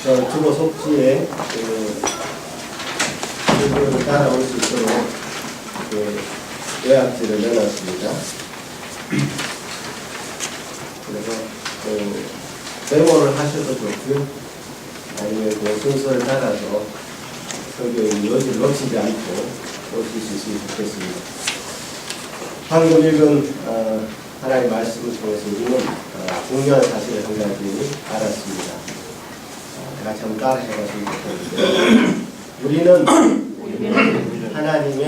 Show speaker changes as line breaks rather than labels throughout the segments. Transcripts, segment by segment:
저 주보 속지에 그 따라올 수 있도록 요약지를 내놨습니다. 그래서 메모를 하셔도 좋고요. 아니면 그 순서를 따라서 설교의 여지를 놓치지 않고 오실 수 있으면 좋겠습니다. 방금 읽은 하나님의 말씀을 통해서 우리는 중요한 사실을 한 가지 알았습니다. 같이 한번 따라 해가지고 좋겠는데 우리는 하나님의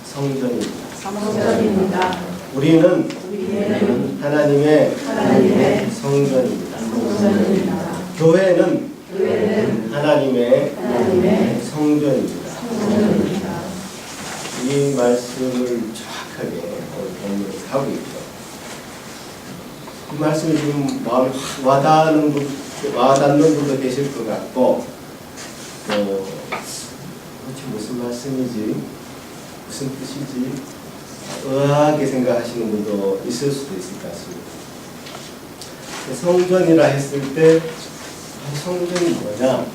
성전입니다. 우리는 하나님의 성전입니다. 교회는 하나님의 성전입니다. 이 말씀을 정확하게 오늘 하고 있죠. 이 말씀이 지금 마음에 확 와닿는 분도 계실 것 같고, 도대체 무슨 말씀이지? 무슨 뜻이지? 의아하게 생각하시는 분도 있을 수도 있을 것 같습니다. 성전이라 했을 때 성전이 뭐냐?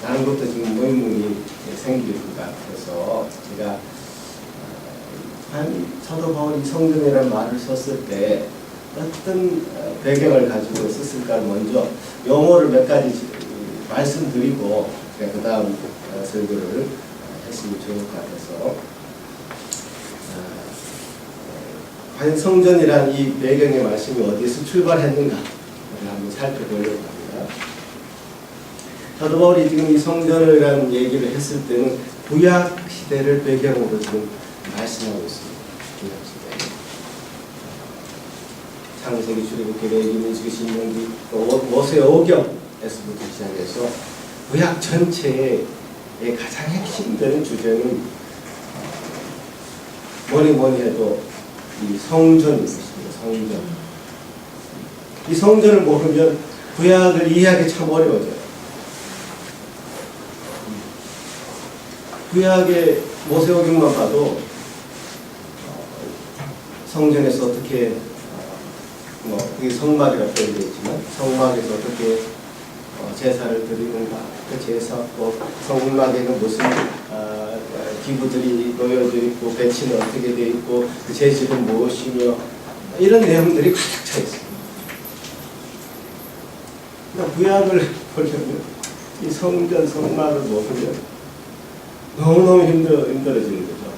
라는 것도 지금 의문이 생길 것 같아서 제가 사도 바울이 성전이라는 말을 썼을 때 어떤 배경을 가지고 썼을까 먼저 용어를 몇 가지 말씀드리고 그 다음 설교를 했으면 좋을 것 같아서 과연 성전이란 이 배경의 말씀이 어디에서 출발했는가 한번 살펴보려고 합니다. 사도 바울이 지금 이 성전이라는 얘기를 했을 때는 구약 시대를 배경으로 지금 말씀하고 있습니다. 구약 시대. 창세기, 출애굽기, 레위기, 민수기, 신명기, 모세 오경에서부터 시작해서 구약 전체의 가장 핵심되는 주제는 뭐니 해도 이 성전이 있습니다. 성전. 이 성전을 모르면 구약을 이해하기 참 어려워져요. 구약의 모세오경만 봐도 성전에서 어떻게 그게 성막이라고 되어 있지만 성막에서 어떻게 제사를 드리는가, 그 제사, 성막에는 무슨 기구들이 놓여져 있고 배치는 어떻게 되어 있고 그 재질은 무엇이며 이런 내용들이 가득 차 있습니다. 구약을 보려면 이 성전, 성막을 모르면 너무너무 힘들어지는 거죠.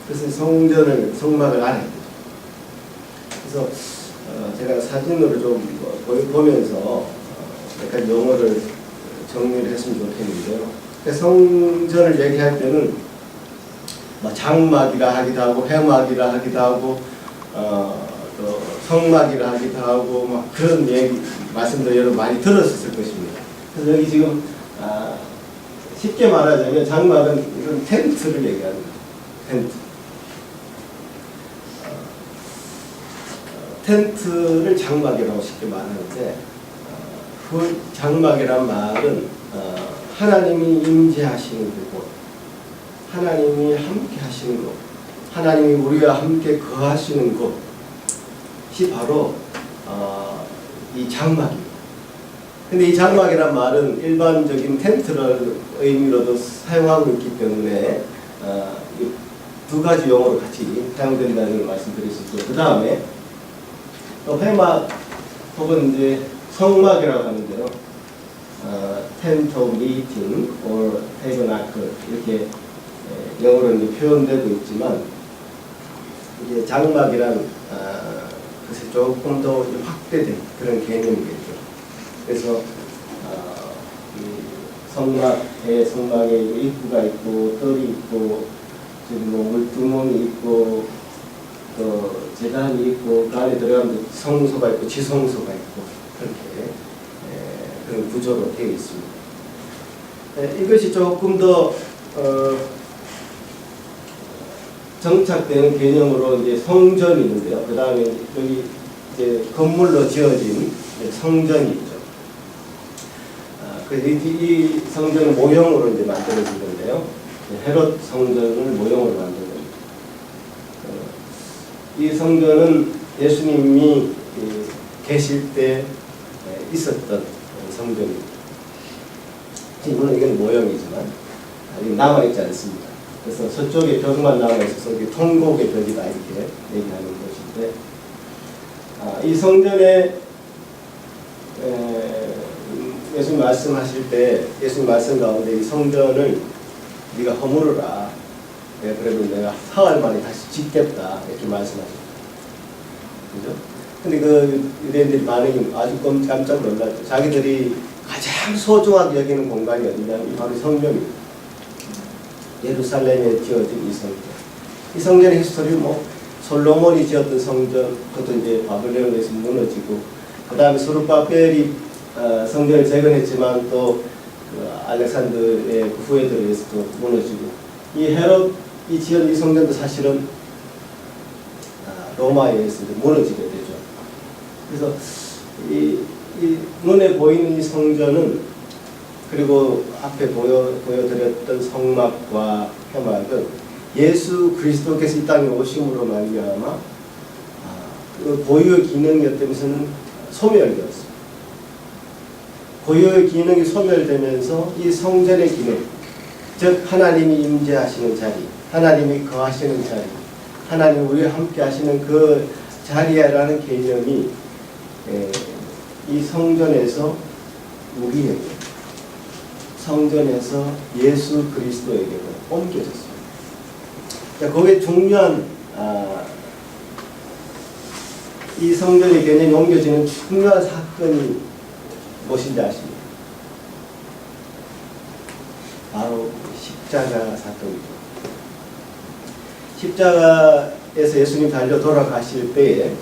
그래서 성막을 알아야 되죠. 그래서 제가 사진으로 좀 보면서 약간 용어를 정리를 했으면 좋겠는데요. 성전을 얘기할 때는 장막이라 하기도 하고 회막이라 하기도 하고 또 성막이라 하기도 하고 막 그런 얘기 말씀도 여러분 많이 들었을 것입니다. 그래서 여기 지금 쉽게 말하자면 장막은 이런 텐트를 얘기합니다. 텐트를 장막이라고 쉽게 말하는데 그 장막이란 말은 하나님이 임재하시는 곳, 하나님이 함께 하시는 곳, 하나님이 우리와 함께 거하시는 곳이 바로 이 장막입니다. 근데 이 장막이란 말은 일반적인 텐트를 의미로도 사용하고 있기 때문에 두 가지 용어로 같이 사용된다는 걸 말씀드릴 수 있고, 그 다음에 회막 혹은 이제 성막이라고 하는데요. Tent of Meeting or Tabernacle 이렇게 영어로는 표현되고 있지만 이게 장막이란 것이 조금 더 확대된 그런 개념이겠죠. 그래서 성막에 입구가 있고 뜰이 있고 그리고 물두멍이 있고 또 제단이 있고 그 안에 들어가면 성소가 있고 지성소가 있고 그렇게 그런 구조로 되어 있습니다. 이것이 조금 더 정착되는 개념으로 이제 성전이 있는데요. 그 다음에 여기 이제 건물로 지어진 성전이 있죠. 이 성전은 모형으로 이제 만들어진 건데요. 헤롯 성전을 모형으로 만든 겁니다. 이 성전은 예수님이 계실 때 있었던 성전입니다. 물론 이건 모형이지만 아직 남아있지 않습니다. 그래서 서쪽에 벽만 남아있어서 통곡의 벽이다 이렇게 얘기하는 것인데, 이 성전에 예수님 말씀하실 때, 예수님 말씀 가운데 이 성전을 네가 허물어라, 그래도 내가 사흘 만에 다시 짓겠다 이렇게 말씀하셨죠. 그죠? 근데 그 유대인들이 반응이 아주 깜짝 놀랐죠. 자기들이 가장 소중하게 여기는 공간이 어디냐면 바로 성전입니다. 예루살렘에 지어진 이 성전. 이 성전의 히스토리는 솔로몬이 지었던 성전, 그것도 이제 바벨론에서 무너지고, 그 다음에 스룹바벨이 성전을 재건했지만 또 알렉산더의 후예들에 의해서도 무너지고, 이 헤롯이 지은 이 성전도 사실은 로마에 의해서 무너지게 되죠. 그래서 이 눈에 보이는 이 성전은, 그리고 앞에 보여드렸던 성막과 회막은 예수 그리스도께서 이 땅에 오심으로 말미암아 그 고유의 기능이 어떠면서는 소멸되었습니다. 고유의 기능이 소멸되면서 이 성전의 기능, 즉 하나님이 임재하시는 자리, 하나님이 거하시는 자리, 하나님 우리와 함께 하시는 그 자리라는 개념이 이 성전에서 우리에게, 성전에서 예수 그리스도에게로 옮겨졌습니다. 거기에 중요한 이 성전의 개념이 옮겨지는 중요한 사건이 무엇인지 아십니까? 바로 십자가 사건이죠. 십자가에서 예수님 달려 돌아가실 때에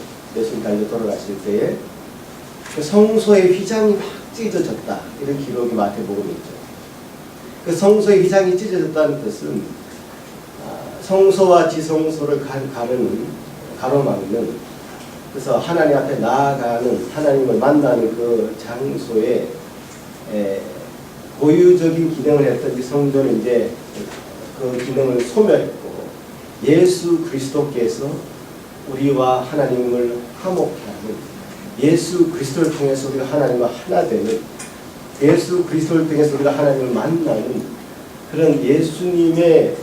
성소의 휘장이 막 찢어졌다, 이런 기록이 마태복음에 있죠. 그 성소의 휘장이 찢어졌다는 뜻은 성소와 지성소를 가로막는, 그래서 하나님 앞에 나아가는, 하나님을 만나는 그 장소에 고유적인 기능을 했던 이 성전은 이제 그 기능을 소멸했고, 예수 그리스도께서 우리와 하나님을 화목케 하는, 예수 그리스도를 통해서 우리가 하나님과 하나 되는, 예수 그리스도를 통해서 우리가 하나님을 만나는 그런 예수님의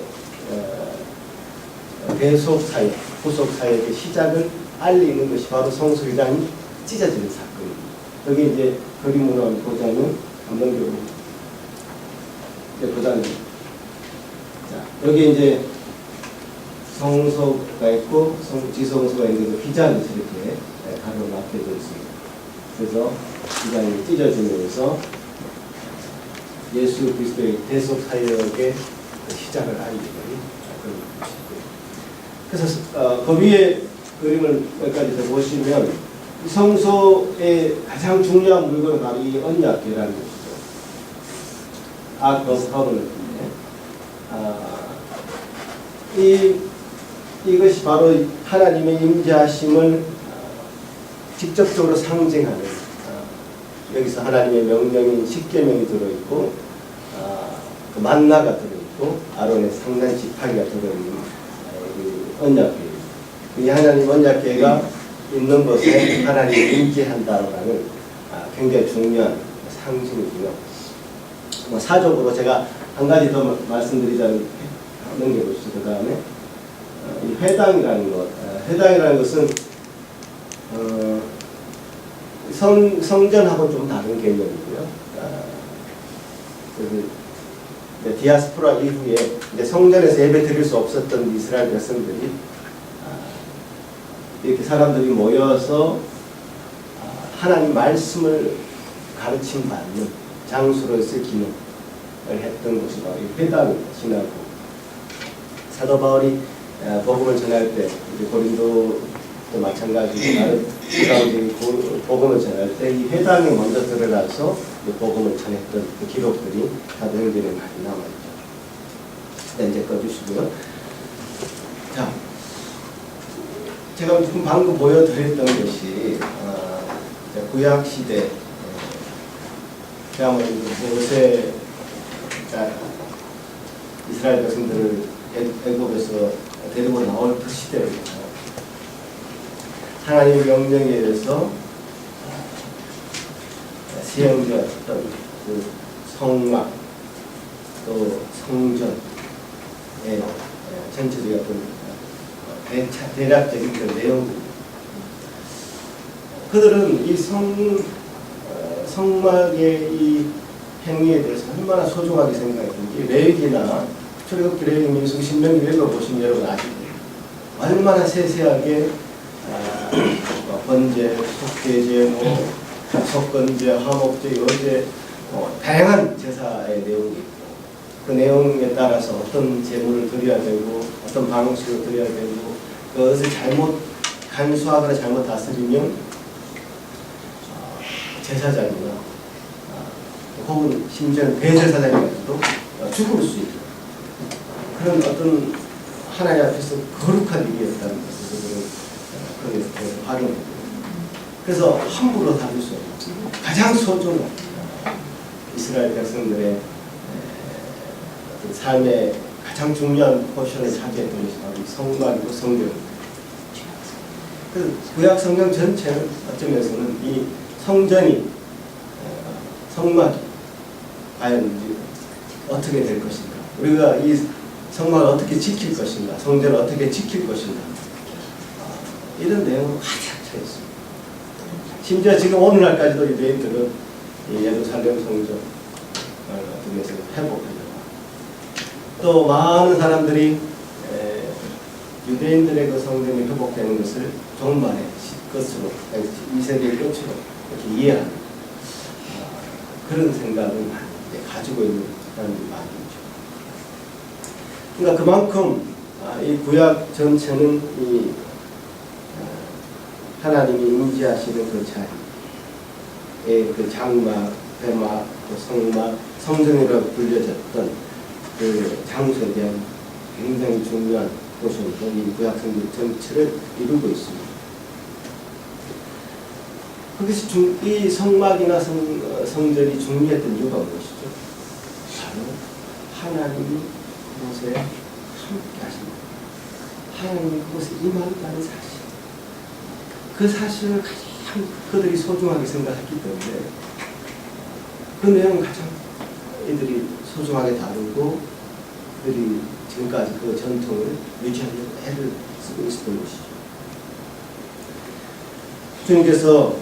대속사역, 구속사역의 시작을 알리는 것이 바로 성소휘장이 찢어지는 사건입니다. 여기 이제 그림으로 보자면, 한번 보자면, 여기 이제 성소가 있고 지성소가 있는데 휘장이 이렇게 가로막혀져 있습니다. 그래서 휘장이 찢어지면서 예수 그리스도의 대속 사역의 시작을 알리는 그런 것이고요. 그래서 그 위에 그림을 여기까지 보시면 성소의 가장 중요한 물건은 바로 이 언약궤라는 것이죠. Ark of Covenant인데, 이것이 바로 하나님의 임재하심을 직접적으로 상징하는, 여기서 하나님의 명령인 십계명이 들어있고, 그 만나가 들어있고, 아론의 상단 지팡이가 들어있는 언약궤. 이 하나님 언약궤가 있는 곳에 하나님이 임재한다라는 굉장히 중요한 상징이고요. 사적으로 제가 한 가지 더 말씀드리자면, 넘겨보시죠. 그 다음에 이 회당이라는 것, 회당이라는 것은 성전하고 좀 다른 개념이고요. 디아스포라 이후에 이제 성전에서 예배 드릴 수 없었던 이스라엘 백성들이 이렇게 사람들이 모여서 하나님 말씀을 가르침 받는 장소로서의 기능을 했던 것이 바로 이 회당입니다. 신하고 사도 바울이 복음을 전할 때, 고린도도 마찬가지고 다른 이방인들이 복음을 전할 때 이 회당에 먼저 들어가서 복음을 전했던 그 기록들이 사도행전에 많이 남아있죠. 이제 꺼주시고요. 자, 제가 지금 방금 보여드렸던 것이 구약 시대, 그야말로 모세 이스라엘 백성들을 애굽에서 데리고 나올 그 시대입니다. 하나님의 명령에 의해서 지형되었던 그 성막 또 성전의 전체적인 어떤 대략적인 그 내용입니다. 그들은 이 성막의 이 행위에 대해서 얼마나 소중하게 생각했는지 레위기나 출애굽기, 레위기, 민수기, 신명기 읽어보시면 여러분 아시죠? 얼마나 세세하게 번제, 속죄제, 석건제, 화목제, 여제 다양한 제사의 내용이 있고 그 내용에 따라서 어떤 제물을 드려야 되고 어떤 방식으로 드려야 되고 그것을 잘못 간수하거나 잘못 다스리면 제사장이나 혹은 심지어는 대제사장이라도 죽을 수 있는 그런 어떤 하나님 앞에서 거룩한 일이었다는 것을 그렇게 활용했고 그래서 함부로 다룰 수 없는 가장 소중한 이스라엘 백성들의 삶의 가장 중요한 포션을 차지했던 것이 바로 성막이고 성전입니다. 구약 성경 전체는 어쩌면서는 이 성전이 성막이 과연 어떻게 될 것인가, 우리가 이 성막을 어떻게 지킬 것인가, 성전을 어떻게 지킬 것인가 이런 내용으로 가득 차 있습니다. 심지어 지금 오늘날까지도 유대인들은 이 예루살렘 성전 등에서 회복하려고 또 많은 사람들이 유대인들의 그 성전이 회복되는 것을 종말의 끝으로, 이 세대의 끝으로 이렇게 이해하는 그런 생각을 많이 가지고 있는 사람들이 많이 있죠. 그러니까 그만큼 이 구약 전체는 이 하나님이 임재하시는 그 자리에 그 장막, 회막, 또 성막, 성전이라고 불려졌던 그 장소에 대한 굉장히 중요한 곳으로 이 구약 성경 전체를 이루고 있습니다. 그것이 이 성막이나 성전이 중요했던 이유가 무엇이죠? 바로 하나님이 그곳에 함께 하십니다. 하나님이 그곳에 임한다는 사실. 그 사실을 가장 그들이 소중하게 생각했기 때문에 그 내용을 가장 이들이 소중하게 다루고 그들이 지금까지 그 전통을 유지하려고 애를 쓰고 있었던 것이죠. 주님께서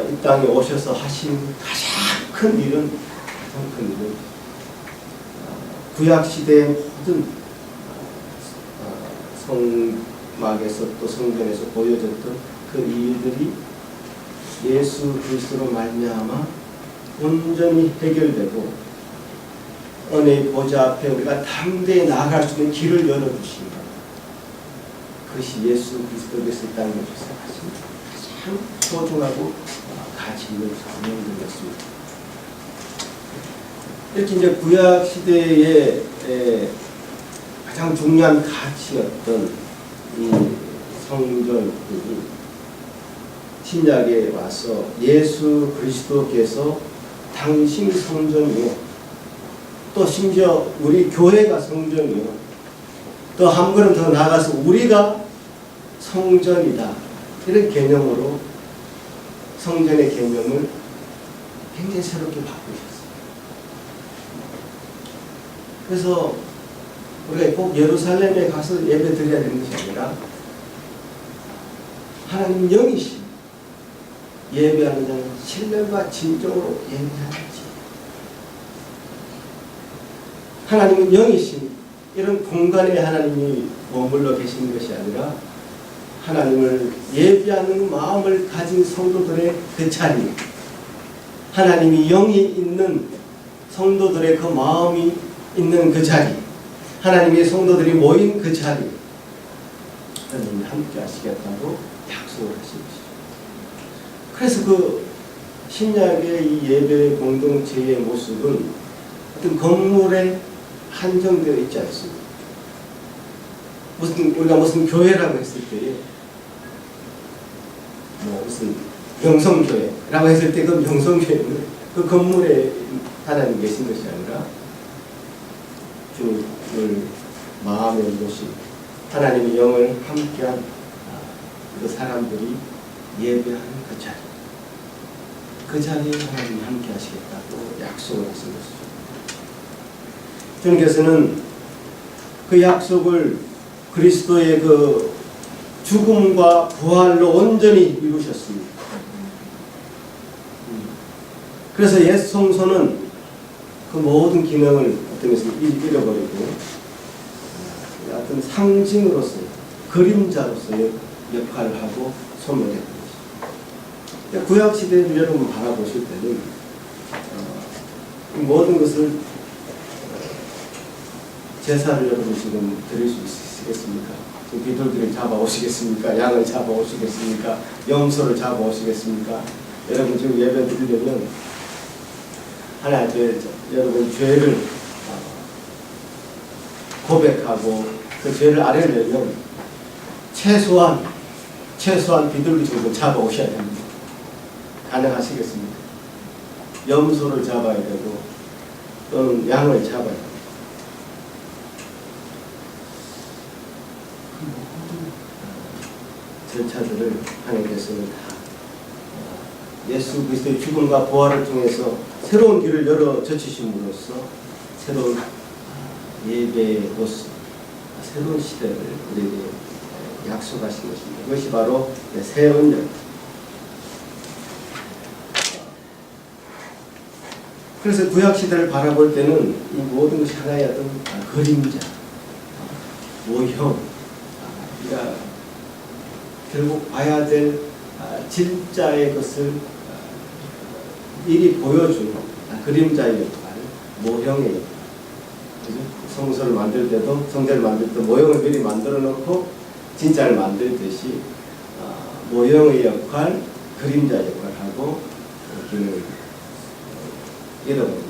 이 땅에 오셔서 하신 가장 큰 일은 구약시대의 모든 성막에서 또 성전에서 보여졌던 그 일들이 예수 그리스도로 말미암아 온전히 해결되고 은혜의 보좌 앞에 우리가 담대히 나아갈 수 있는 길을 열어주신 것. 그것이 예수 그리스도께서 이 땅에 오셔서 하신 참 소중하고 가치 있는 사명들이었습니다. 이렇게 이제 구약 시대의 가장 중요한 가치였던 이 성전이 신약에 와서 예수 그리스도께서 당신 성전이요, 또 심지어 우리 교회가 성전이요, 또 한 걸음 더 나아가서 우리가 성전이다, 이런 개념으로 성전의 개념을 굉장히 새롭게 바꾸셨어요. 그래서 우리가 꼭 예루살렘에 가서 예배 드려야 되는 것이 아니라 하나님 영이신 예배하는 자는 신뢰와 진정으로 예배하는지, 하나님은 영이신 이런 공간에 하나님이 머물러 계시는 것이 아니라 하나님을 예배하는 마음을 가진 성도들의 그 자리, 하나님이 영이 있는 성도들의 그 마음이 있는 그 자리, 하나님의 성도들이 모인 그 자리, 하나님이 함께 하시겠다고 약속을 하신 것이죠. 그래서 그 신약의 이 예배 공동체의 모습은 어떤 건물에 한정되어 있지 않습니다. 우리가 무슨 교회라고 했을 때에 무슨 명성교회라고 했을 때 그 명성교회는 그 건물에 하나님 계신 것이 아니라 주님을 마음에 모신 하나님의 영을 함께한 그 사람들이 예배하는 그 자리, 그 자리에 하나님이 함께 하시겠다고 약속을 하신 것이죠. 주님께서는 그 약속을 그리스도의 그 죽음과 부활로 온전히 이루셨습니다. 그래서 옛 성소는 그 모든 기능을 어떤 것을 잃어버리고 어떤 상징으로서 그림자로서의 역할을 하고 소멸했던 것입니다. 구약 시대를 여러분 바라보실 때는 모든 것을 제사를 여러분 지금 드릴 수 있으시겠습니까? 비둘기를 잡아오시겠습니까? 양을 잡아오시겠습니까? 염소를 잡아오시겠습니까? 여러분 지금 예배 드리려면 하나님 여러분 죄를 고백하고 그 죄를 아뢰려면 최소한 비둘기 정도 잡아오셔야 됩니다. 가능하시겠습니까? 염소를 잡아야 되고 또는 양을 잡아야 됩니다. 절차들을 하나님께서는 다 예수 그리스도의 죽음과 부활을 통해서 새로운 길을 열어 젖히심으로써 새로운 예배의 모습, 새로운 시대를 우리에게 약속하신 것입니다. 그것이 바로 새 언약. 그래서 구약 시대를 바라볼 때는 이 모든 것이 하나의 어떤 그림자, 모형, 우리가 결국 봐야 될 진짜의 것을 미리 보여주는 그림자의 역할, 모형의 역할. 성소를 만들 때도, 성전을 만들 때도 모형을 미리 만들어 놓고 진짜를 만들듯이 모형의 역할, 그림자의 역할을 하고 기능을 잃어버린 것이죠.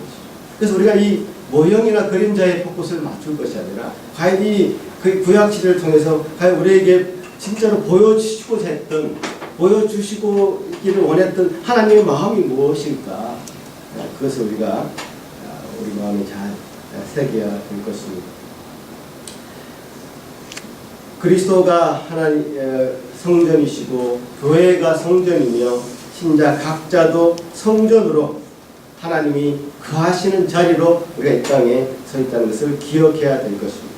그래서 우리가 이 모형이나 그림자의 포커스를 맞출 것이 아니라 과연 이 구약 시대를 통해서 과연 우리에게 진짜로 보여주시기를 원했던 하나님의 마음이 무엇일까? 그것을 우리가 우리 마음에 잘 새겨야 될 것입니다. 그리스도가 하나님 성전이시고 교회가 성전이며 신자 각자도 성전으로 하나님이 거하시는 자리로 우리가 이 땅에 서 있다는 것을 기억해야 될 것입니다.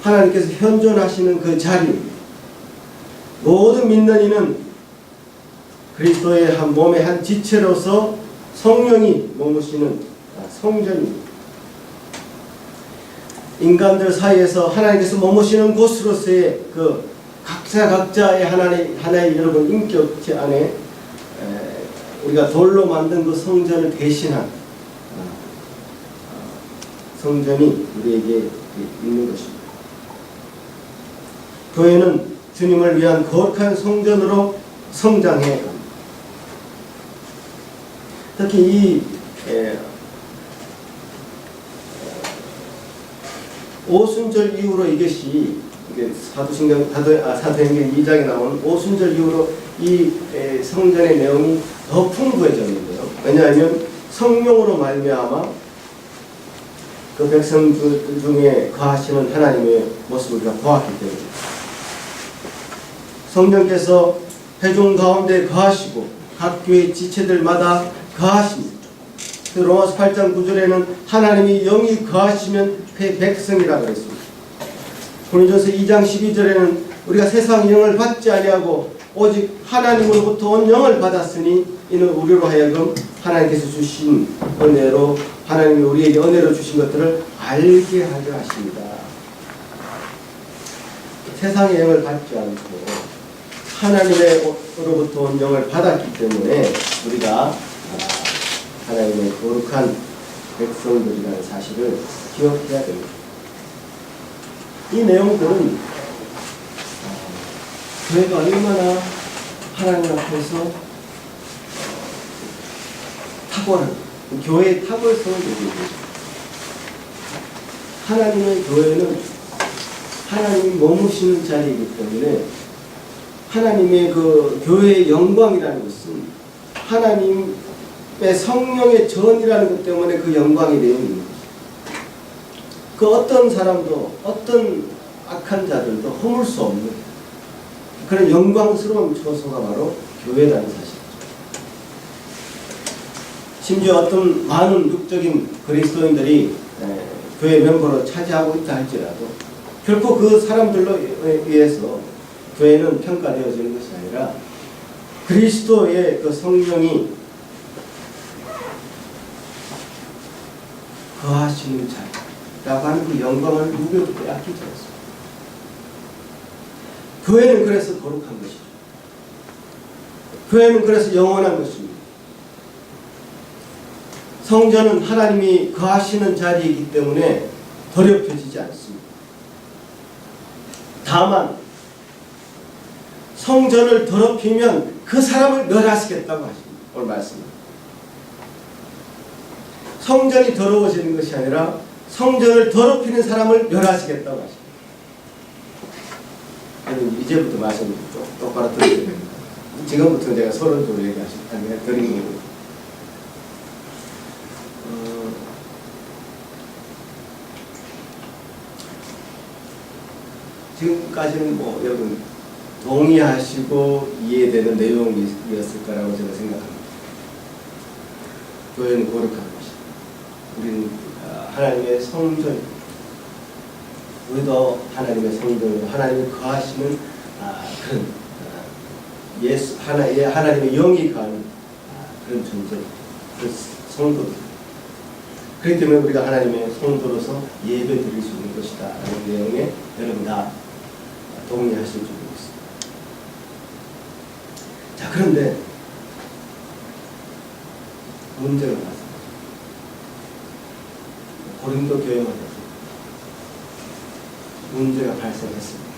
하나님께서 현존하시는 그 자리, 모든 믿는 이는 그리스도의 한 몸의 한 지체로서 성령이 머무시는 성전입니다. 인간들 사이에서 하나님께서 머무시는 곳으로서의 그 각자의 하나의 여러분 인격체 안에 우리가 돌로 만든 그 성전을 대신한 성전이 우리에게 있는 것입니다. 교회는 주님을 위한 거룩한 성전으로 성장해 갑니다. 특히 이 오순절 이후로 이것이 사도행전 2장에 나오는 오순절 이후로 이 성전의 내용이 더 풍부해졌는데요. 왜냐하면 성령으로 말미암아 그 백성 중에 거하시는 하나님의 모습을 우리가 보았기 때문에 성령께서 회중 가운데 거하시고 각 교회 지체들마다 거하십니다. 그 로마서 8장 9절에는 하나님이 영이 거하시면 그 백성이라고 했습니다. 고린도서 2장 12절에는 우리가 세상 영을 받지 아니하고 오직 하나님으로부터 온 영을 받았으니 이는 우리로 하여금 하나님께서 주신 은혜로 하나님이 우리에게 은혜로 주신 것들을 알게 하려 하십니다. 세상의 영을 받지 않고 하나님으로부터 온 영을 받았기 때문에 우리가 하나님의 거룩한 백성들이라는 사실을 기억해야 됩니다. 이 내용들은 교회가 얼마나 하나님 앞에서 탁월한 교회의 탁월성을 얘기해요. 하나님의 교회는 하나님이 머무시는 자리이기 때문에 하나님의 그 교회의 영광이라는 것은 하나님의 성령의 전이라는 것 때문에 그 영광이 되어 있는 것입니다. 그 어떤 사람도 어떤 악한 자들도 허물 수 없는 그런 영광스러운 처소가 바로 교회라는 사실이죠. 심지어 어떤 많은 육적인 그리스도인들이 교회 멤버로 차지하고 있다 할지라도 결코 그 사람들로 의해서 교회는 평가되어지는 것이 아니라 그리스도의 그 성령이 거하시는 자라고 하는 그 영광을 누구에도 빼앗기지 않습니다. 교회는 그래서 거룩한 것이죠. 교회는 그래서 영원한 것입니다. 성전은 하나님이 거하시는 자리이기 때문에 더럽혀지지 않습니다. 다만 성전을 더럽히면 그 사람을 멸하시겠다고 하십니다. 오늘 말씀입니다. 성전이 더러워지는 것이 아니라 성전을 더럽히는 사람을 멸하시겠다고 하십니다. 이제부터 말씀 똑바로 들어야 됩니다. 지금부터 제가 서론적으로 얘기하셨다면 드리는 겁니다. 지금까지는 뭐 여러분 동의하시고 이해되는 내용이었을 거라고 제가 생각합니다. 교회는 거룩한 것입니다. 우리는 하나님의 성전입니다. 우리도 하나님의 성전으로 하나님이 거하시는 그런 하나님의 영이 거하는 그런 존재, 그 성도입니다. 그렇기 때문에 우리가 하나님의 성도로서 예배 드릴 수 있는 것이다 라는 내용에 여러분 다 동의하실 줄 믿습니다. 자, 그런데 문제가 나왔습니다. 고린도 교회만 해서 문제가 발생했습니다.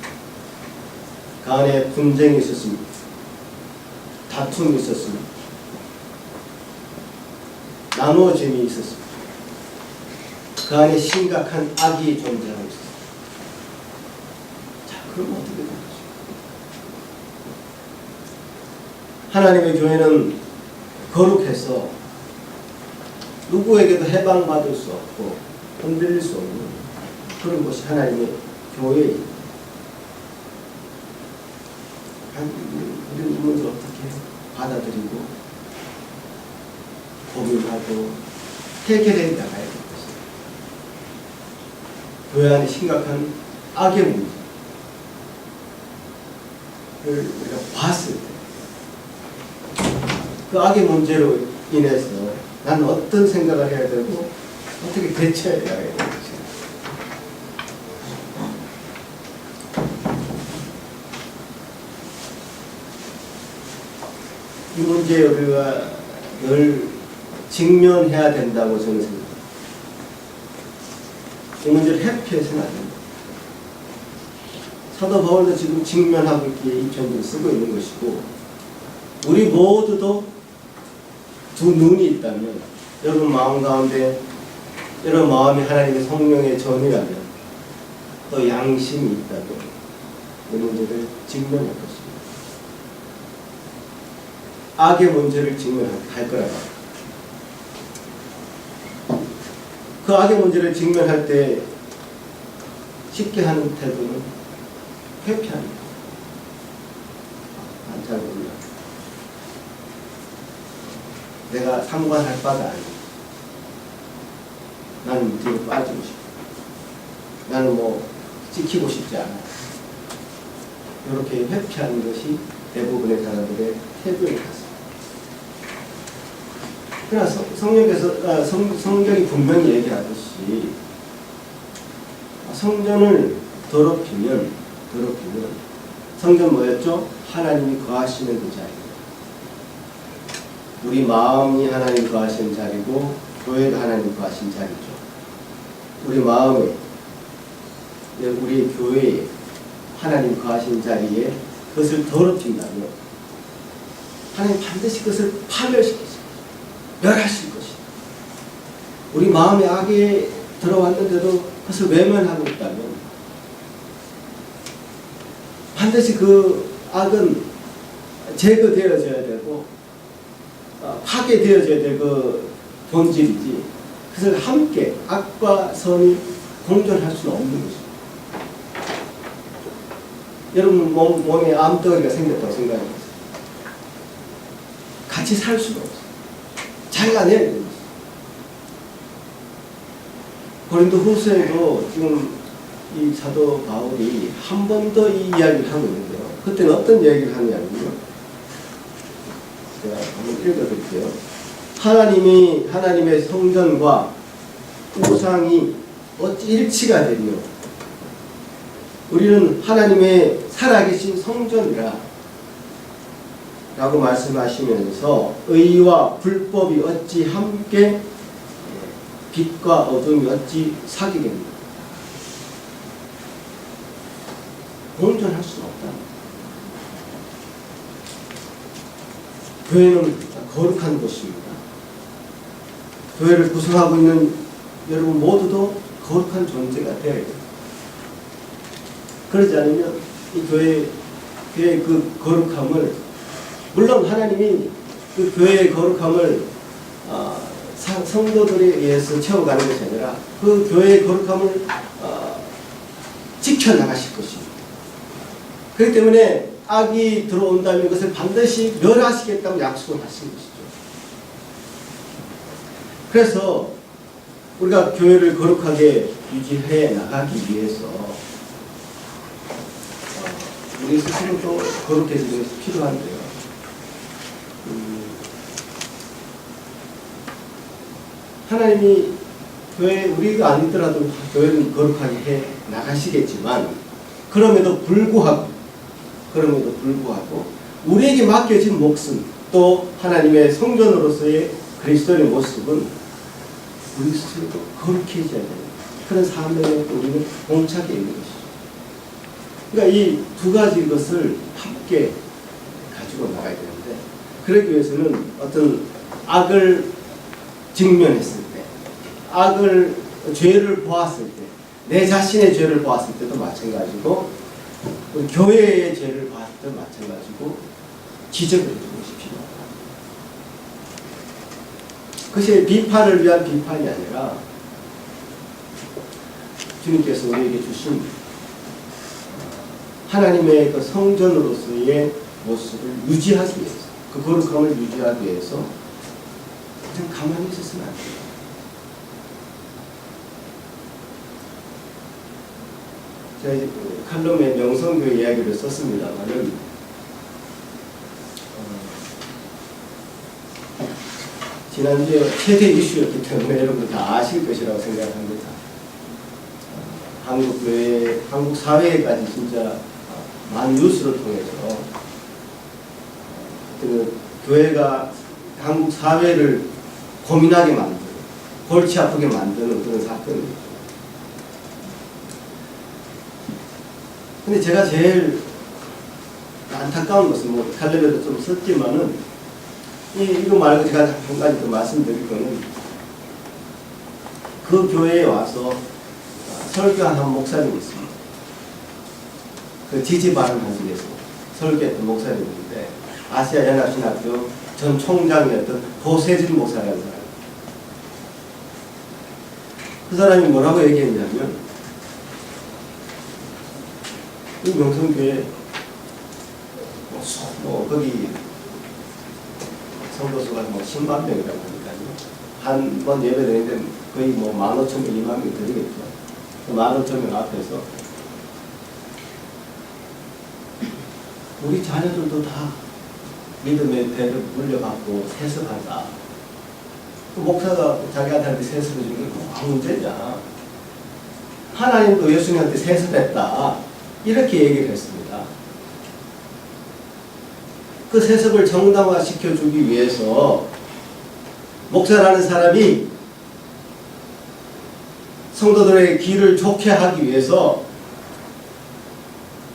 그 안에 분쟁이 있었습니다. 다툼이 있었습니다. 나누어짐이 있었습니다. 그 안에 심각한 악이 존재하고 있었습니다. 자, 그럼 어떻게 되는 것입니까? 하나님의 교회는 거룩해서 누구에게도 해방받을 수 없고 흔들릴 수 없는 그런 것이 하나님의 교회입니다. 우리는 이 문제를 어떻게 받아들이고 고민하고 해결해 나가야 될 것입니다. 교회 안에 심각한 악의 문제를 우리가 봤을 때 그 악의 문제로 인해서 나는 어떤 생각을 해야 되고 어떻게 대처해야 되는지 이 문제에 우리가 늘 직면해야 된다고 저는 생각합니다. 이 문제를 회피해서는 안 됩니다. 사도 바울도 지금 직면하고 있기에 이 편지를 쓰고 있는 것이고 우리 모두도 두 눈이 있다면 여러분 마음 가운데 여러분 마음이 하나님의 성령의 전이라면 또 양심이 있다면 이 문제를 직면할 것입니다. 악의 문제를 직면할 거라고. 그 악의 문제를 직면할 때 쉽게 하는 태도는 회피합니다. 잘 몰라. 내가 상관할 바가 아니야. 나는 뒤로 빠지고 싶어. 나는 뭐 지키고 싶지 않아. 이렇게 회피하는 것이 대부분의 사람들의 태도인 것 같습니다. 그러나 성령께서 성경이 분명히 얘기하듯이 성전을 더럽히면 성전 뭐였죠? 하나님이 거하시는 그 자리입니다. 우리 마음이 하나님 거하시는 자리고 교회가 하나님 거하신 자리죠. 우리 마음에 우리 교회에 하나님 거하신 자리에 그것을 더럽힌다면 하나님 반드시 그것을 파멸시키실 것이다. 멸하실 것이다. 우리 마음에 악이 들어왔는데도 그것을 외면하고 있다면 반드시 그 악은 제거되어져야 되고 파괴되어져야 될 그 본질이지 그것을 함께 악과 선이 공존할 수는 없는 것입니다. 여러분 몸에 암덩이가 생겼다고 생각해보세요. 같이 살 수가 없어요. 자기가 내 고린도 후서에도 지금 이 사도 바울이 한 번 더 이 이야기를 하고 있는데요. 그때는 어떤 이야기를 하냐면요. 제가 한번 읽어드릴게요. 하나님의 성전과 우상이 어찌 일치가 되며 우리는 하나님의 살아계신 성전이라 라고 말씀하시면서 의와 불법이 어찌 함께 빛과 어둠이 어찌 사귀겠는가. 공존할 수는 없다. 교회는 거룩한 곳입니다. 교회를 구성하고 있는 여러분 모두도 거룩한 존재가 되어야 됩니다. 그러지 않으면 이 교회의 그 거룩함을, 물론 하나님이 그 교회의 거룩함을 성도들에 의해서 채워가는 것이 아니라 그 교회의 거룩함을 지켜나가실 것입니다. 그렇기 때문에 악이 들어온다면 그것을 반드시 멸하시겠다고 약속을 하신 것이죠. 그래서 우리가 교회를 거룩하게 유지해 나가기 위해서 우리 스스로도 거룩해지는 것이 필요한데요. 하나님이 교회, 우리가 아니더라도 교회는 거룩하게 해 나가시겠지만 그럼에도 불구하고 우리에게 맡겨진 목숨, 또 하나님의 성전으로서의 그리스도의 모습은 우리 스스로도 거룩해져야 되는 그런 사명에 우리는 봉착해 있는 것이죠. 그러니까 이 두 가지 것을 함께 가지고 나가야 되는데, 그러기 위해서는 어떤 악을 직면했을 때, 죄를 보았을 때, 내 자신의 죄를 보았을 때도 마찬가지고, 우리 교회의 죄를 봤을 때도 마찬가지고, 지적을 해주는 것이 필요하다. 그것이 비판을 위한 비판이 아니라, 주님께서 우리에게 주신 하나님의 그 성전으로서의 모습을 유지하기 위해서, 그 거룩함을 유지하기 위해서 그냥 가만히 있어서는 안 돼요. 제가 칼럼에 명성교회 이야기를 썼습니다만은 지난주에 최대 이슈였기 때문에 여러분 다 아실 것이라고 생각합니다. 한국 사회까지 진짜 많은 뉴스를 통해서 교회가 한국 사회를 고민하게 만드는, 골치 아프게 만드는 그런 사건이죠. 근데 제가 제일 안타까운 것은 칼럼에도 좀 썼지만은 이거 말고 제가 한 가지 더 말씀드릴 거는, 그 교회에 와서 설교한 한 목사님이 있습니다. 그 지지 발언하기 위해서 설교했던 목사님인데, 아시아 연합신학교 전 총장이었던 고세진 목사라는 사람. 그 사람이 뭐라고 얘기했냐면, 이 명성교회 거기 성도수가 10만 명이라고 하니까요. 한 번 예배 드리는데 거의 15,000명, 2만 명 드리겠죠. 15,000명 앞에서 우리 자녀들도 다 믿음의 대를 물려받고 세습한다. 목사가 자기 아들한테 세습해 주는 게 뭐가 문제냐. 하나님도 예수님한테 세습했다. 이렇게 얘기를 했습니다. 그 세습을 정당화시켜주기 위해서 목사라는 사람이 성도들의 길을 좋게 하기 위해서,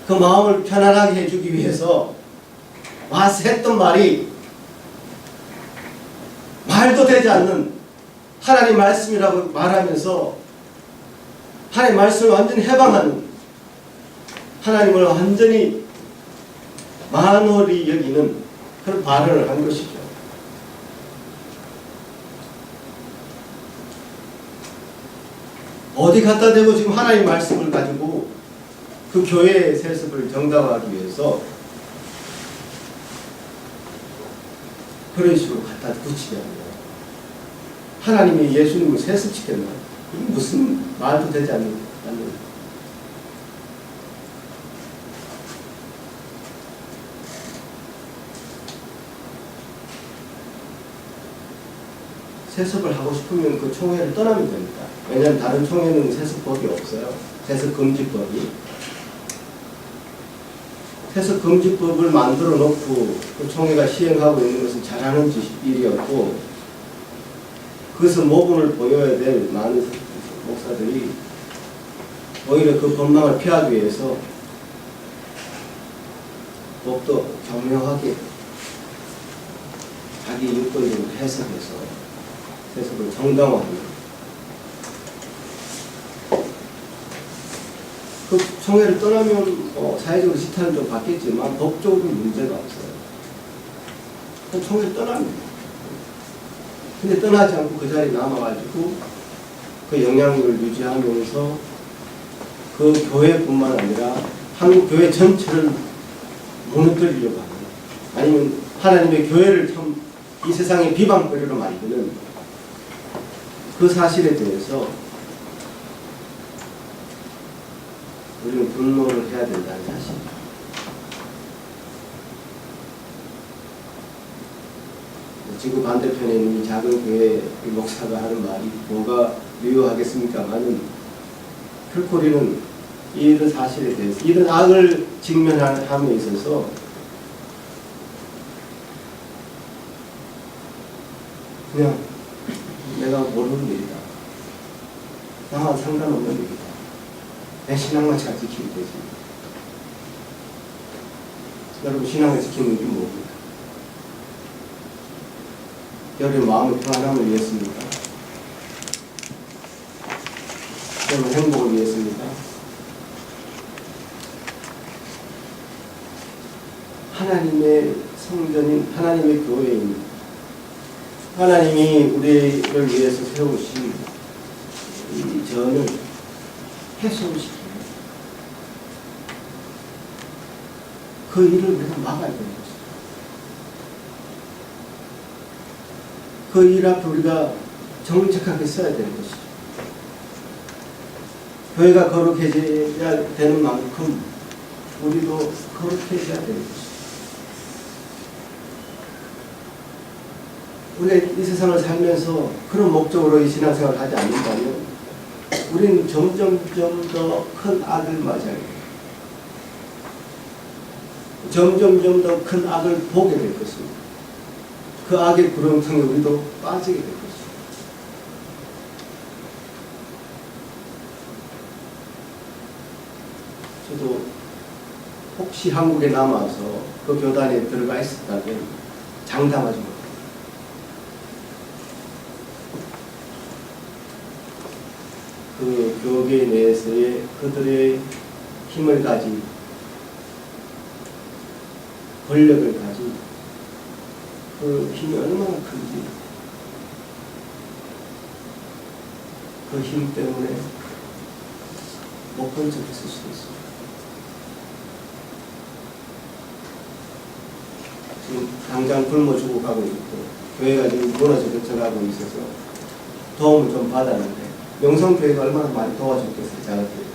그 마음을 편안하게 해주기 위해서 와서 했던 말이 말도 되지 않는 하나님 말씀이라고 말하면서 하나님 말씀을 완전히 해방하는, 하나님을 완전히 만홀히 여기는 그런 발언을 한 것이죠. 어디 갖다 대고 지금 하나님 말씀을 가지고 그 교회의 세습을 정당화하기 위해서 그런 식으로 갖다 붙이게 하면 하나님이 예수님을 세습시켰나? 이게 무슨 말도 되지 않는 세습을 하고 싶으면 그 총회를 떠나면 됩니다. 왜냐하면 다른 총회는 세습법이 없어요. 세습금지법이. 세습금지법을 만들어 놓고 그 총회가 시행하고 있는 것은 잘하는 일이었고, 그것을 모범을 보여야 될 많은 목사들이 오히려 그 법망을 피하기 위해서 법도 교묘하게 자기 유권적으로 해석해서 세습을 정당화합니다. 그 총회를 떠나면 사회적으로 지탄은 좀 받겠지만 법적으로 문제가 없어요. 그 총회를 떠납니다. 근데 떠나지 않고 그 자리에 남아가지고 그 영향력을 유지하면서 그 교회뿐만 아니라 한국 교회 전체를 무너뜨리려고 합니다. 아니면 하나님의 교회를 참 이 세상의 비방거리로 만드는 그 사실에 대해서 우리는 분노를 해야 된다는 사실. 지구 반대편에 있는 이 작은 교회 목사가 하는 말이 뭐가 유효하겠습니까만은 결코 우리는 이런 사실에 대해서 이런 악을 직면함에 있어서 그냥 내가 모르는 일이다. 나와 상관없는 일이다. 내 신앙만 잘 지키면 되지. 여러분 신앙을 지키는 게 뭡니까? 여러분 마음의 평안함을 위해서입니까? 여러분 행복을 위해서입니까? 하나님의 성전인 하나님의 교회인 하나님이 우리를 위해서 세우신 이 전을 훼손시키는 그 일을 우리가 막아야 되는 것이죠. 그 일 앞에 우리가 정직하게 써야 되는 것이죠. 교회가 거룩해져야 되는 만큼 우리도 거룩해져야 되는 것이죠. 우리가 이 세상을 살면서 그런 목적으로 이 신앙생활을 하지 않는다면 우리는 점점 더 큰 악을 맞이하게 됩니다. 점점 더 큰 악을 보게 될 것입니다. 그 악의 구렁텅이에 우리도 빠지게 될 것입니다. 저도 혹시 한국에 남아서 그 교단에 들어가 있었다면 장담하지 못합니다. 그 교계 내에서의 그들의 힘을 가진 권력을 가진 그 힘이 얼마나 큰지 그 힘 때문에 못 본 적이 있을 수도 있습니다. 지금 당장 굶어 죽어가고 있고 교회가 지금 무너져 젖어가고 있어서 도움을 좀 받았는데 명성교회가 얼마나 많이 도와줬겠어요. 자기들.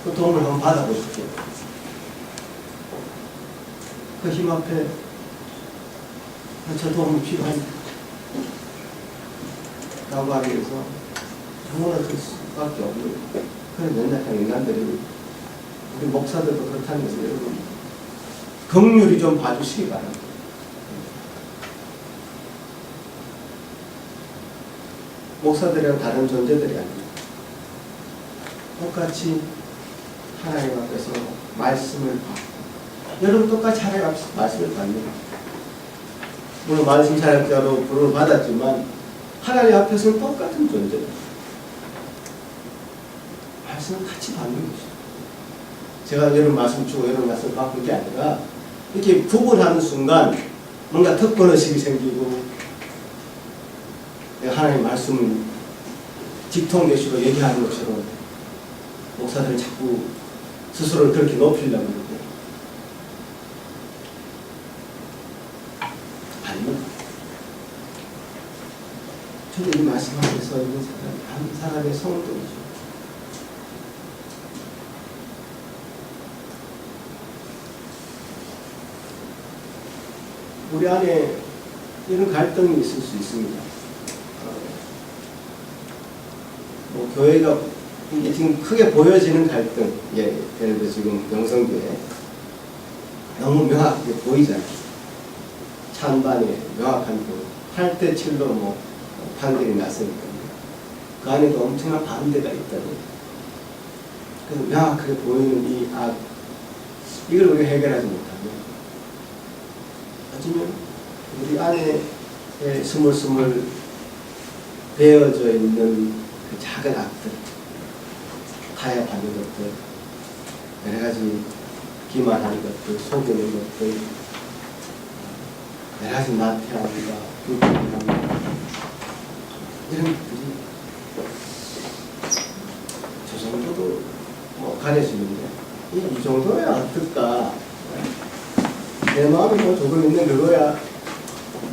그 도움을 한번 받아보십시오. 그 힘 앞에 저 도움이 필요합니다. 라고 하기 위해서 정말 그 수밖에 없는 그런 연약한 인간들이 우리 목사들도 그렇다는 것을 여러분 긍휼히 좀 봐주시기 바랍니다. 목사들이랑 다른 존재들이 아닙니다. 똑같이 하나님 앞에서 말씀을 받고 여러분 똑같이 하나님 앞에서 말씀을 받습니다. 물론 말씀 사역자로 부름을 받았지만 하나님 앞에서는 똑같은 존재입니다. 말씀을 같이 받는 것이죠. 제가 여러분 말씀 주고 여러분 말씀 받는 게 아니라 이렇게 구분하는 순간 뭔가 특권의식이 생기고 하나님 말씀을 직통계시로 얘기하는 것처럼 목사들은 자꾸 스스로를 그렇게 높이려고 그러고 아닙니다. 근데 이 말씀 앞에 서 있는 사람이 한 사람의 성도이죠. 우리 안에 이런 갈등이 있을 수 있습니다. 뭐 교회가 이게 지금 크게 보여지는 갈등, 예, 예를 들어 지금 영성교회 너무 명확하게 보이잖아요. 찬반에 명확한 그 8대 7로 뭐 판결이 났으니까요. 그 안에도 엄청난 반대가 있다고. 그래서 명확하게 보이는 이 악, 이걸 우리가 해결하지 못하면 어쩌면 우리 안에 스물스물 베어져 있는 그 작은 악들, 타협하는 것들, 여러 가지 기만하는 것들, 속이는 것들, 여러 가지 나태함과 불편함, 이런 것들이 저 정도도 뭐 가려지는데 이 정도야 어떨까? 내 마음에 뭐 조금 있는 그거야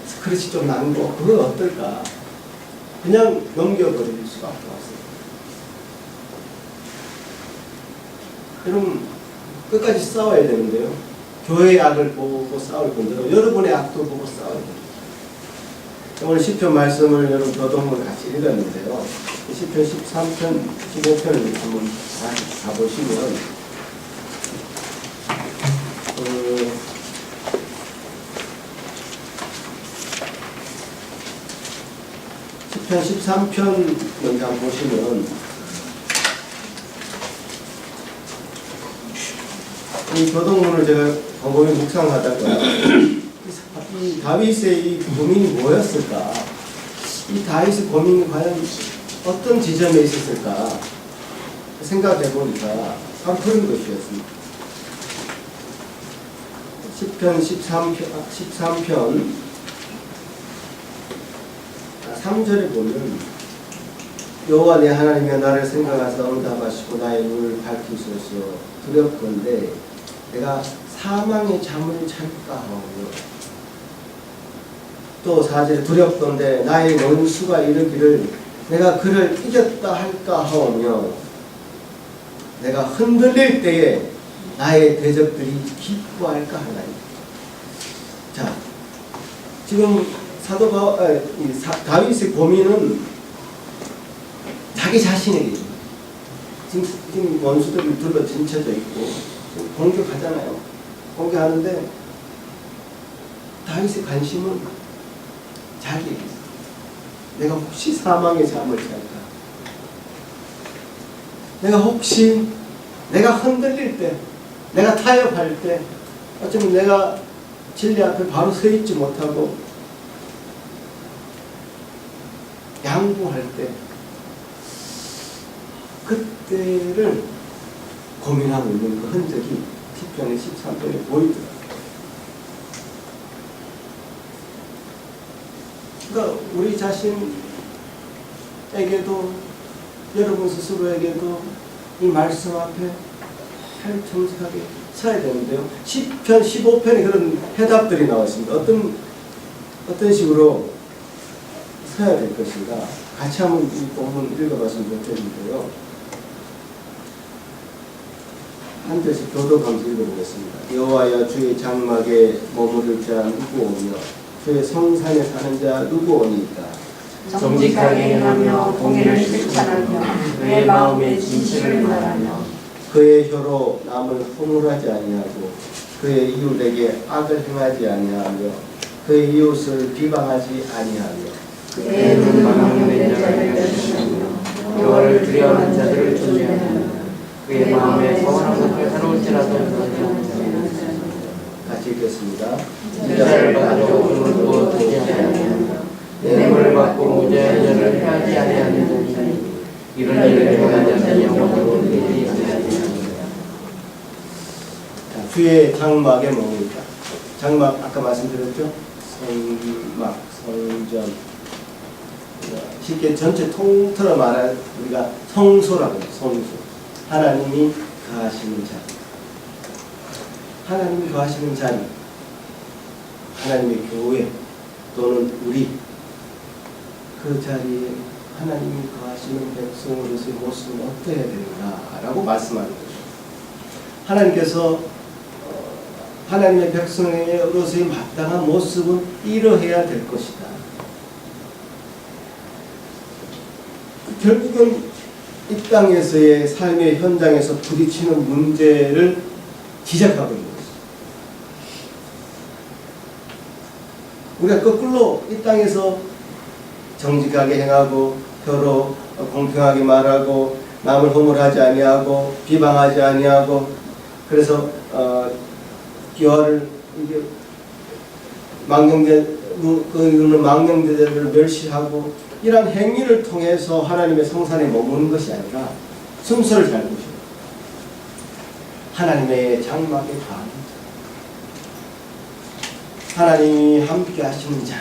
스크래치 좀 나는 거 그거 어떨까? 그냥 넘겨버릴 수밖에 없어요. 여러분 끝까지 싸워야 되는데요. 교회의 악을 보고 싸울 뿐더러 여러분의 악도 보고 싸워야 됩니다. 오늘 시편 말씀을 여러분 교동으로 같이 읽었는데요. 시편 13편, 15편을 한번 가보시면 시편 13편 먼저 한번 보시면 이 교동문을 제가 곰곰이 묵상하다가 이 다윗의 이 고민이 뭐였을까? 이 다윗의 고민이 과연 어떤 지점에 있었을까? 생각해 보니까 바로 그런 것이었습니다. 시편 13편 3절에 보면 여호와 내 하나님이여 나를 생각하사 응답하시고 나의 눈을 밝히소서 두렵건대 내가 사망의 잠을 잘까 하오며 또 4절에 두렵건대 나의 원수가 이르기를 내가 그를 이겼다 할까 하오며 내가 흔들릴 때에 나의 대적들이 기뻐할까 하나니. 자, 지금 다윗의 고민은 자기 자신에게 지금 원수들이 둘러 진쳐져 있고 공격하잖아요. 공격하는데 다윗의 관심은 자기에게 있어요. 내가 혹시 사망의 잠을 잘까? 내가 혹시 내가 흔들릴 때, 내가 타협할 때, 어쩌면 내가 진리 앞에 바로 서 있지 못하고 양보할 때 그때를 고민하고 있는 그 흔적이 시편의 13편에 보이더라고요. 그러니까 우리 자신에게도 여러분 스스로에게도 이 말씀 앞에 잘 정직하게 서야 되는데요. 10편, 15편에 그런 해답들이 나왔습니다. 어떤 식으로 서야 될 것인가? 같이 한번 이 본문 읽어봤으면 좋겠는데요. 한 절씩 교독하면서 읽어보겠습니다. 여호와여 주의 장막에 머무를 자 누구 오며 주의 성산에 사는 자 누구 오니까
정직하게 행하며 공의를 실천하며 그의 마음에 진실을 말하며
그의 혀로 남을 허물하지 아니하고 그의 이웃에게 악을 행하지 아니하며 그의 이웃을 비방하지 아니하며
그의 눈망하며 내 자를 열심하며 여호와를 두려워하는 자들을 존중하며 그의 마음에 서운한 것을 사놓을지라도
같이 읽겠습니다.
인자를 가지고 울고 듣지 아니하며 뇌물을 받고 무죄한 자를 피하지 아니하는 자니 이런 일을 행하지 않는 영혼으로 이르지 아니하리라.
주의 장막에 머무르다. 장막 아까 말씀드렸죠? 성막, 성전. 쉽게 전체 통틀어 말하는 우리가 성소라고 해요. 성소. 하나님이 거하시는 자리. 하나님이 거하시는 자리. 하나님의 교회 또는 우리 그 자리에 하나님이 거하시는 백성으로서의 모습은 어떠해야 되는가라고 말씀하는 거죠. 하나님께서 하나님의 백성으로서의 마땅한 모습은 이러해야 될 것이다. 결국은 이 땅에서의 삶의 현장에서 부딪히는 문제를 지적하고 있는 것이죠. 우리가 거꾸로 이 땅에서 정직하게 행하고 서로 공평하게 말하고 남을 허물하지 아니하고 비방하지 아니하고 그래서 기와를 이게 망령대들을 멸시하고 이러한 행위를 통해서 하나님의 성산에 머무는 것이 아니라 순서를 잘 보시고 하나님의 장막에 가는 자, 하나님이 함께 하시는 자,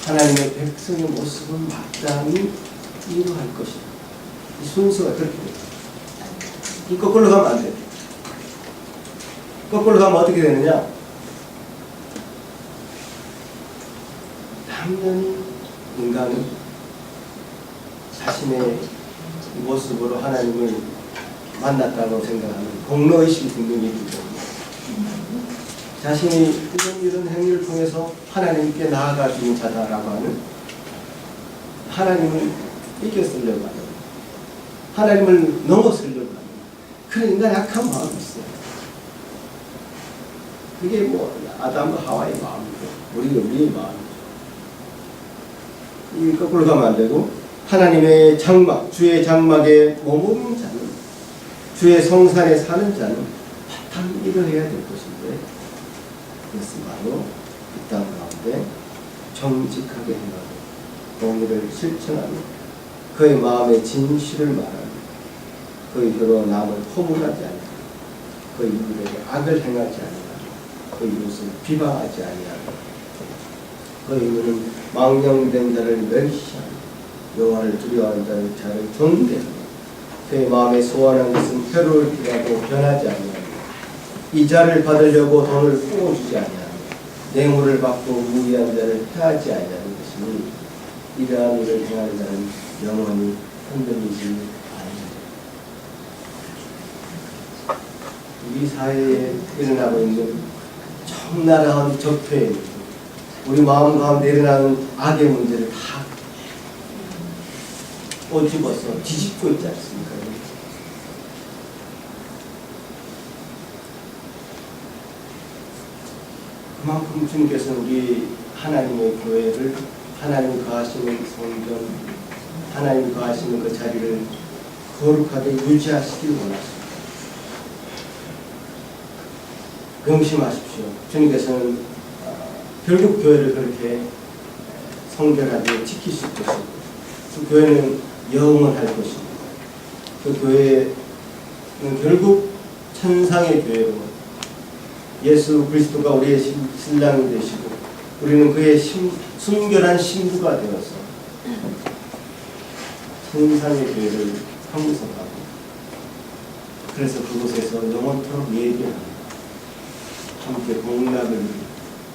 하나님의 백성의 모습은 마땅히 이루할 것이다. 이 순서가 그렇게 됩니다. 이 거꾸로 가면 안 돼요. 거꾸로 가면 어떻게 되느냐? 당연히 인간은 자신의 모습으로 하나님을 만났다고 생각하는 공로의식이 분명히 있기 때문에 자신이 이런 행위를 통해서 하나님께 나아가주는 자다라고 하는 하나님을 이겨쓰려고 하는 하나님을 넘어서려고 하는 그런 인간의 악한 마음이 있어요. 그게 뭐 아담과 하와의 마음이고 우리의 마음이죠. 이 거꾸로 가면 안 되고 하나님의 장막, 주의 장막에 머무는 자는 주의 성산에 사는 자는 바탕 이러해야 될 것인데 그것은 바로 이 땅 가운데 정직하게 행하고 공의를 실천하며 그의 마음의 진실을 말하며 그의 혀로 남을 허물하지 않고 그의 이웃에게 악을 행하지 아니하고 그의 이웃을 비방하지 아니하고 그의 이웃은 망령된 자를 멸시하며 여호와를 두려워하는 자를 존대하며 그의 마음에 소원한 것은 표를 피하고 변하지 아니하며 이 자를 받으려고 돈을 부어주지 아니하며 뇌물을 받고 무의한 자를 해하지 아니하는 것이니 이러한 일을 행하는 자는 영원히 흔들리지 아니하리라. 우리 사회에 일어나고 있는 적나라한 적폐의 문제, 우리 마음 가운데 일어나는 악의 문제를 다 꼬집어서 뒤집고 있지 않습니까? 그만큼 주님께서는 우리 하나님의 교회를 하나님이 거하시는 성전, 하나님이 거하시는 그 자리를 거룩하게 유지하시길 원하십니다. 명심하십시오. 주님께서는 결국 교회를 그렇게 성결하게 지키실 것이고 그 교회는 영원할 것입니다. 그 교회는 결국 천상의 교회로 예수 그리스도가 우리의 신랑이 되시고 우리는 그의 순결한 신부가 되어서 천상의 교회를 형성하고 그래서 그곳에서 영원토록 예배하고 함께 공락을 누리고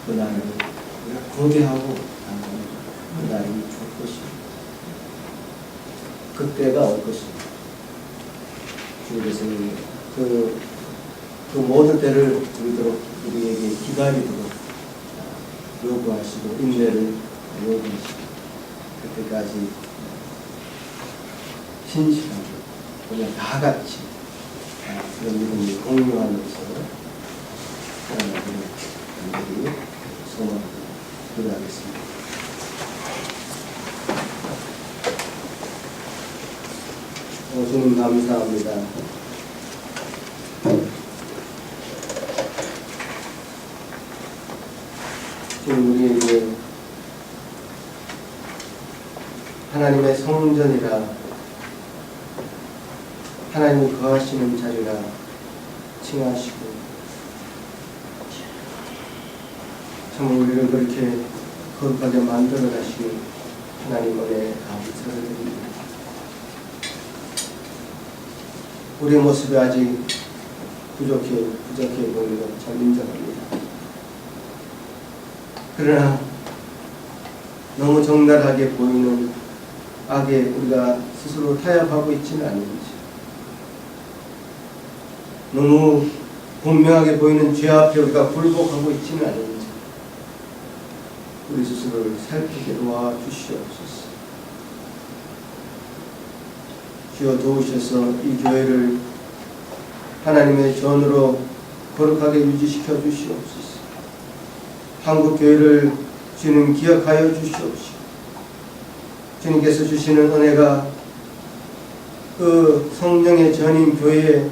그날을 우리가 고대하고 그날이 올 것입니다. 그때가 올 것입니다. 주님께서는 그 모든 때를 우리에게 기다리도록 요구하시고 인내를 요구하시고 그때까지 신실하게 그냥 다 같이 그런 믿음을 공유하면서 살아가기를 간절히 소망합니다. 기도하겠습니다. 주님 감사합니다. 지금 우리에게 하나님의 성전이라 하나님이 거하시는 자리라 칭하시고 정말 우리를 그렇게 거룩하게 만들어 가시니 하나님 은혜에 감사를 드립니다. 우리의 모습이 아직 부족해 보이는 건 참 인정합니다. 그러나 너무 적나라하게 보이는 악에 우리가 스스로 타협하고 있지는 않은지, 너무 분명하게 보이는 죄 앞에 우리가 굴복하고 있지는 않은지 우리 스스로를 살피게 도와주시옵소서. 주여 도우셔서 이 교회를 하나님의 전으로 거룩하게 유지시켜 주시옵소서. 한국 교회를 주님 기억하여 주시옵시고, 주님께서 주시는 은혜가 그 성령의 전인 교회에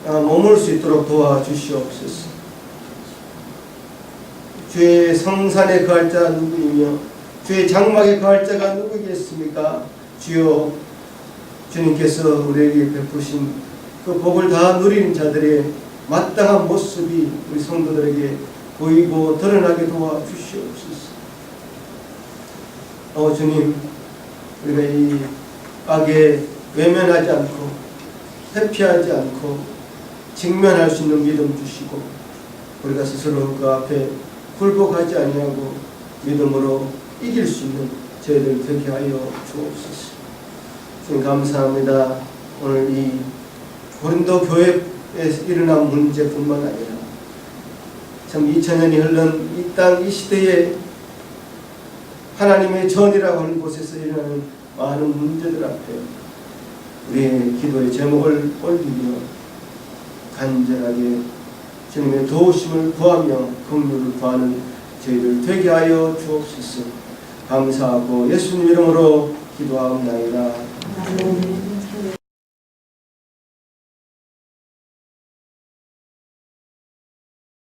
머물 수 있도록 도와주시옵소서. 주의 성산에 거할 자가 누구이며 주의 장막에 거할 자가 누구겠습니까? 주여, 주님께서 우리에게 베푸신 그 복을 다 누리는 자들의 마땅한 모습이 우리 성도들에게 보이고 드러나게 도와주시옵소서. 주님, 우리가 이 악에 외면하지 않고 회피하지 않고 직면할 수 있는 믿음 주시고, 우리가 스스로 그 앞에 굴복하지 아니하고 믿음으로 이길 수 있는 저희들 되게 하여 주옵소서. 주님 감사합니다. 오늘 이 고린도 교회에 일어난 문제뿐만 아니라 참 2000년이 흘른 이 땅 이 시대에 하나님의 전이라고 하는 곳에서 일어나는 많은 문제들 앞에 우리의 기도의 제목을 올리며 간절하게 주님의 도우심을 구하며 긍휼을 구하는 저희들 되게 하여 주옵소서. 감사하고 예수님 이름으로 기도하옵나이다.
아멘.